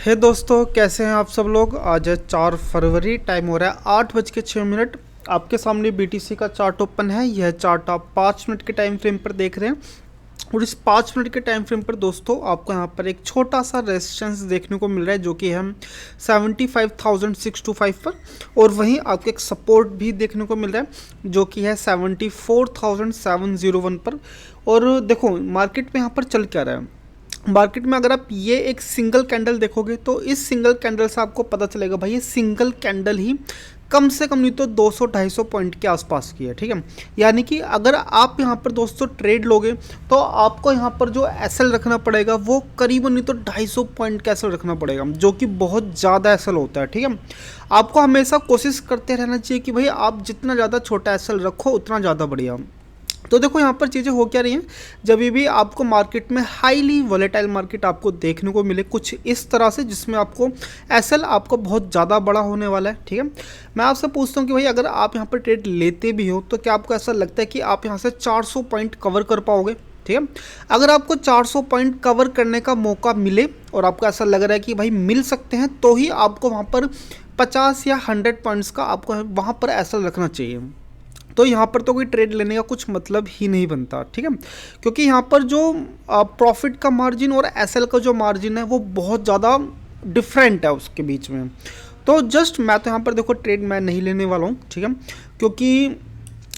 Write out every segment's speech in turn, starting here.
हे दोस्तों, कैसे हैं आप सब लोग। आज है 4 फरवरी, टाइम हो रहा है 8:06। आपके सामने बीटीसी का चार्ट ओपन है। यह चार्ट आप 5 मिनट के टाइम फ्रेम पर देख रहे हैं और इस 5 मिनट के टाइम फ्रेम पर दोस्तों आपको यहाँ पर एक छोटा सा रेजिस्टेंस देखने को मिल रहा है जो कि हम 75,625 पर, और वहीं आपको एक सपोर्ट भी देखने को मिल रहा है जो कि है 74,701 पर। और देखो मार्केट में यहाँ पर चल क्या रहा है। मार्केट में अगर आप ये एक सिंगल कैंडल देखोगे तो इस सिंगल कैंडल से आपको पता चलेगा भाई ये सिंगल कैंडल ही कम से कम नहीं तो 200-250 पॉइंट के आसपास की है, ठीक है। यानी कि अगर आप यहाँ पर दोस्तों ट्रेड लोगे तो आपको यहाँ पर जो एसएल रखना पड़ेगा वो करीबन नहीं तो 250 पॉइंट का एसएल रखना पड़ेगा, जो कि बहुत ज़्यादा एसएल होता है, ठीक है। आपको हमेशा कोशिश करते रहना चाहिए कि भाई आप जितना ज़्यादा छोटा एसएल रखो उतना ज़्यादा बढ़िया। तो देखो यहाँ पर चीज़ें हो क्या रही हैं। जब भी आपको मार्केट में हाईली वॉलेटाइल मार्केट आपको देखने को मिले कुछ इस तरह से, जिसमें आपको एसएल आपको बहुत ज़्यादा बड़ा होने वाला है, ठीक है। मैं आपसे पूछता हूँ कि भाई अगर आप यहाँ पर ट्रेड लेते भी हो तो क्या आपको ऐसा लगता है कि आप यहाँ से 400 पॉइंट कवर कर पाओगे, ठीक है। अगर आपको 400 पॉइंट कवर करने का मौका मिले और आपको ऐसा लग रहा है कि भाई मिल सकते हैं, तो ही आपको वहाँ पर 50 या 100 पॉइंट्स का आपको वहाँ पर एसएल रखना चाहिए। तो यहाँ पर तो कोई ट्रेड लेने का कुछ मतलब ही नहीं बनता, ठीक है। क्योंकि यहाँ पर जो प्रॉफिट का मार्जिन और एसएल का जो मार्जिन है वो बहुत ज़्यादा डिफरेंट है उसके बीच में। तो जस्ट मैं तो यहाँ पर देखो ट्रेड मैं नहीं लेने वाला हूँ, ठीक है। क्योंकि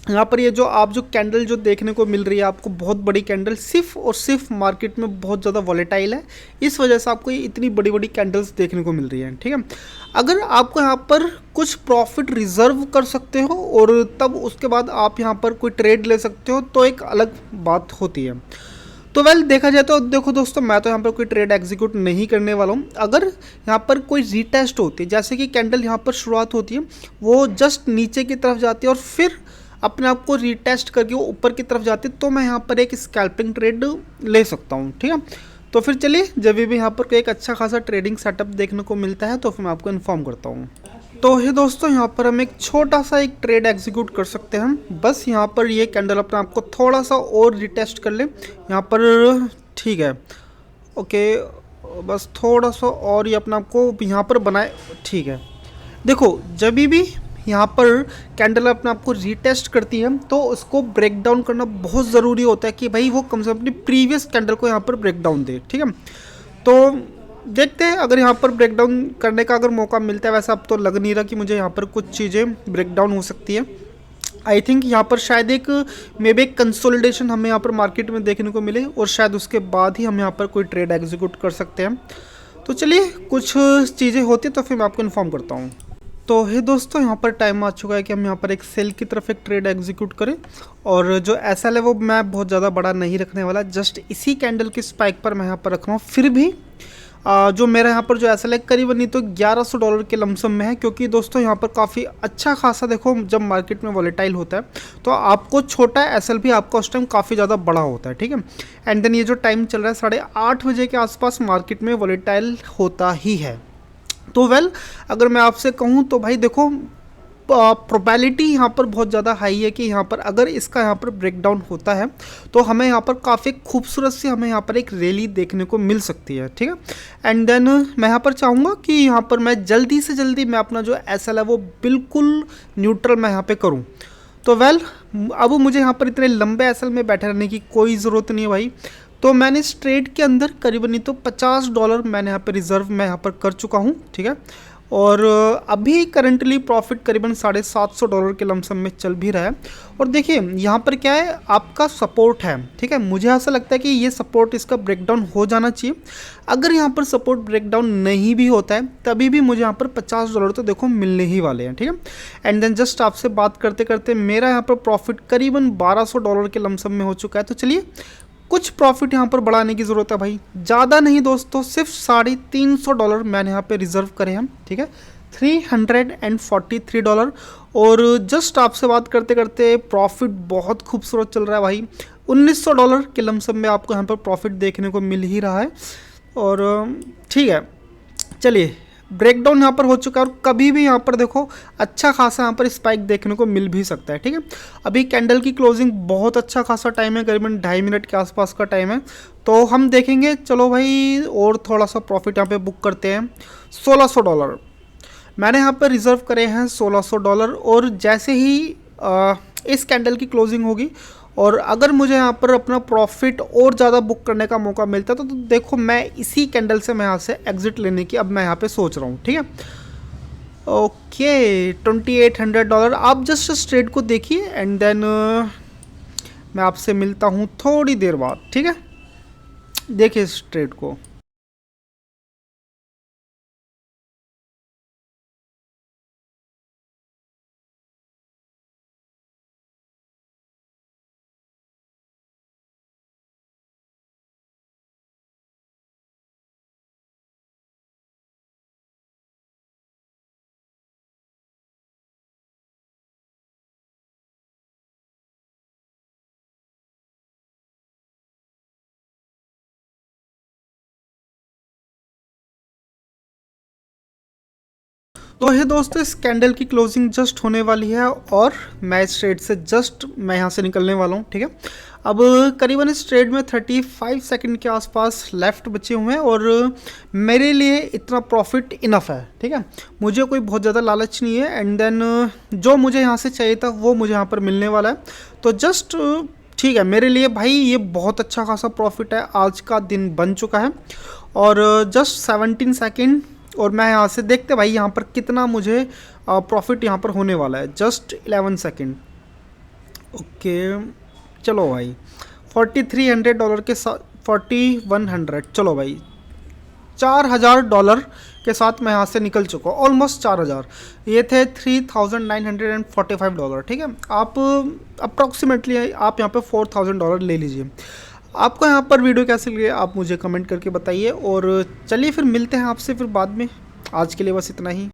यहाँ पर ये जो आप जो कैंडल जो देखने को मिल रही है आपको, बहुत बड़ी कैंडल, सिर्फ और सिर्फ मार्केट में बहुत ज़्यादा वॉलेटाइल है, इस वजह से आपको ये इतनी बड़ी बड़ी कैंडल्स देखने को मिल रही है, ठीक है। अगर आपको यहाँ पर कुछ प्रॉफिट रिजर्व कर सकते हो और तब उसके बाद आप यहाँ पर कोई ट्रेड ले सकते हो तो एक अलग बात होती है। तो वेल देखा जाए तो देखो दोस्तों, मैं तो यहाँ पर कोई ट्रेड एग्जीक्यूट नहीं करने वाला हूँ। अगर यहाँ पर कोई रीटेस्ट होती है, जैसे कि कैंडल यहाँ पर शुरुआत होती है वो जस्ट नीचे की तरफ जाती है और फिर अपने आप को रीटेस्ट करके वो ऊपर की तरफ जाती है, तो मैं यहाँ पर एक स्कैल्पिंग ट्रेड ले सकता हूँ, ठीक है। तो फिर चलिए, जब भी यहाँ पर कोई एक अच्छा खासा ट्रेडिंग सेटअप देखने को मिलता है तो फिर मैं आपको इन्फॉर्म करता हूँ। तो हे दोस्तों, यहाँ पर हम एक छोटा सा एक ट्रेड एग्जीक्यूट कर सकते हैं। बस यहाँ पर ये कैंडल अपने आप को थोड़ा सा और रिटेस्ट कर ले यहाँ पर, ठीक है। ओके, बस थोड़ा सा और ये अपने आप को यहाँ पर बनाए, ठीक है। देखो जब भी यहाँ पर कैंडल अपने आप को रीटेस्ट करती है तो उसको ब्रेक डाउन करना बहुत ज़रूरी होता है कि भाई वो कम से कम अपनी प्रीवियस कैंडल को यहाँ पर ब्रेक डाउन दे, ठीक है। तो देखते हैं अगर यहाँ पर ब्रेक डाउन करने का अगर मौका मिलता है। वैसे अब तो लग नहीं रहा कि मुझे यहाँ पर कुछ चीज़ें ब्रेक डाउन हो सकती है। आई थिंक यहाँ पर शायद एक मे बी एक कंसोलिडेशन हमें यहाँ पर मार्केट में देखने को मिले और शायद उसके बाद ही हम यहाँ पर कोई ट्रेड एग्जीक्यूट कर सकते हैं। तो चलिए, कुछ चीज़ें होती हैं तो फिर मैं आपको इन्फॉर्म करता हूँ। तो हे दोस्तों, यहाँ पर टाइम आ चुका है कि हम यहाँ पर एक सेल की तरफ एक ट्रेड एग्जीक्यूट करें, और जो एसएल है वो मैं बहुत ज़्यादा बड़ा नहीं रखने वाला, जस्ट इसी कैंडल की स्पाइक पर मैं यहाँ पर रख रहा हूँ। फिर भी जो मेरा यहाँ पर जो एसएल है करीबन नहीं तो $1100 के लमसम में है, क्योंकि दोस्तों यहाँ पर काफ़ी अच्छा खासा देखो जब मार्केट में वॉलेटाइल होता है तो आपको छोटा एसएल भी आपका उस टाइम काफ़ी ज़्यादा बड़ा होता है, ठीक है। एंड देन ये जो टाइम चल रहा है 8:30 बजे के आसपास मार्केट में वॉलेटाइल होता ही है। तो वेल अगर मैं आपसे कहूँ तो भाई देखो प्रोबेबिलिटी यहाँ पर बहुत ज़्यादा हाई है कि यहाँ पर अगर इसका यहाँ पर ब्रेकडाउन होता है तो हमें यहाँ पर काफ़ी खूबसूरत सी हमें यहाँ पर एक रैली देखने को मिल सकती है, ठीक है। एंड देन मैं यहाँ पर चाहूँगा कि यहाँ पर मैं जल्दी से जल्दी मैं अपना जो एसएल है वो बिल्कुल न्यूट्रल मैं यहाँ पे करूँ। तो वेल अब मुझे यहाँ पर इतने लंबे एसएल में बैठे रहने की कोई ज़रूरत नहीं है भाई। तो मैंने इस ट्रेड के अंदर करीबन नहीं तो $50 मैंने यहाँ पर रिज़र्व मैं यहाँ पर कर चुका हूँ, ठीक है। और अभी करंटली प्रॉफिट करीबन $750 के लमसम में चल भी रहा है। और देखिए यहाँ पर क्या है, आपका सपोर्ट है, ठीक है। मुझे ऐसा लगता है कि ये सपोर्ट इसका ब्रेकडाउन हो जाना चाहिए। अगर यहाँ पर सपोर्ट ब्रेकडाउन नहीं भी होता है तभी भी मुझे यहाँ पर $50 तो देखो मिलने ही वाले हैं, ठीक है। एंड देन जस्ट आपसे बात करते करते मेरा यहाँ पर प्रॉफिट करीबन $1200 के लमसम में हो चुका है। तो चलिए, कुछ प्रॉफिट यहाँ पर बढ़ाने की ज़रूरत है भाई, ज़्यादा नहीं दोस्तों, सिर्फ $350 मैंने यहाँ पे रिजर्व करे हैं, ठीक है। $343। और जस्ट आपसे बात करते करते प्रॉफिट बहुत खूबसूरत चल रहा है भाई, $1900 के लमसम में आपको यहाँ पर प्रॉफिट देखने को मिल ही रहा है। और ठीक है, चलिए ब्रेकडाउन यहाँ पर हो चुका है और कभी भी यहाँ पर देखो अच्छा खासा यहाँ पर स्पाइक देखने को मिल भी सकता है। ठीक है, अभी कैंडल की क्लोजिंग बहुत अच्छा खासा टाइम है, करीबन 2.5 मिनट के आसपास का टाइम है। तो हम देखेंगे, चलो भाई और थोड़ा सा प्रॉफिट यहाँ पे बुक करते हैं। $1600 मैंने यहाँ पर रिजर्व करे हैं, $1600। और जैसे ही इस कैंडल की क्लोजिंग होगी और अगर मुझे यहाँ पर अपना प्रॉफिट और ज़्यादा बुक करने का मौका मिलता तो देखो मैं इसी कैंडल से मैं यहाँ से एग्जिट लेने की अब मैं यहाँ पे सोच रहा हूँ। ठीक है, ओके, $2800 आप जस्ट इस ट्रेड को देखिए एंड देन मैं आपसे मिलता हूँ थोड़ी देर बाद। ठीक है, देखिए इस ट्रेड को। तो ये दोस्तों इस कैंडल की क्लोजिंग जस्ट होने वाली है और मैं इस ट्रेड से जस्ट मैं यहाँ से निकलने वाला हूँ। ठीक है, अब करीबन इस ट्रेड में 35 सेकंड के आसपास लेफ्ट बचे हुए हैं और मेरे लिए इतना प्रॉफिट इनफ है। ठीक है, मुझे कोई बहुत ज़्यादा लालच नहीं है एंड देन जो मुझे यहाँ से चाहिए था वो मुझे यहाँ पर मिलने वाला है। तो जस्ट ठीक है, मेरे लिए भाई ये बहुत अच्छा खासा प्रॉफिट है, आज का दिन बन चुका है। और जस्ट 17 सेकेंड और मैं यहाँ से देखते भाई यहाँ पर कितना मुझे प्रॉफिट यहाँ पर होने वाला है। Just 11 second. ओके चलो भाई, $4300 के साथ 4100, चलो भाई $4000 के साथ मैं यहाँ से निकल चुका हूँ, ऑलमोस्ट 4000। ये थे $3945। ठीक है, आप अप्रॉक्सीमेटली आप यहाँ पे $4000 ले लीजिए। आपको यहाँ पर वीडियो कैसे लगी आप मुझे कमेंट करके बताइए और चलिए फिर मिलते हैं आपसे फिर बाद में। आज के लिए बस इतना ही।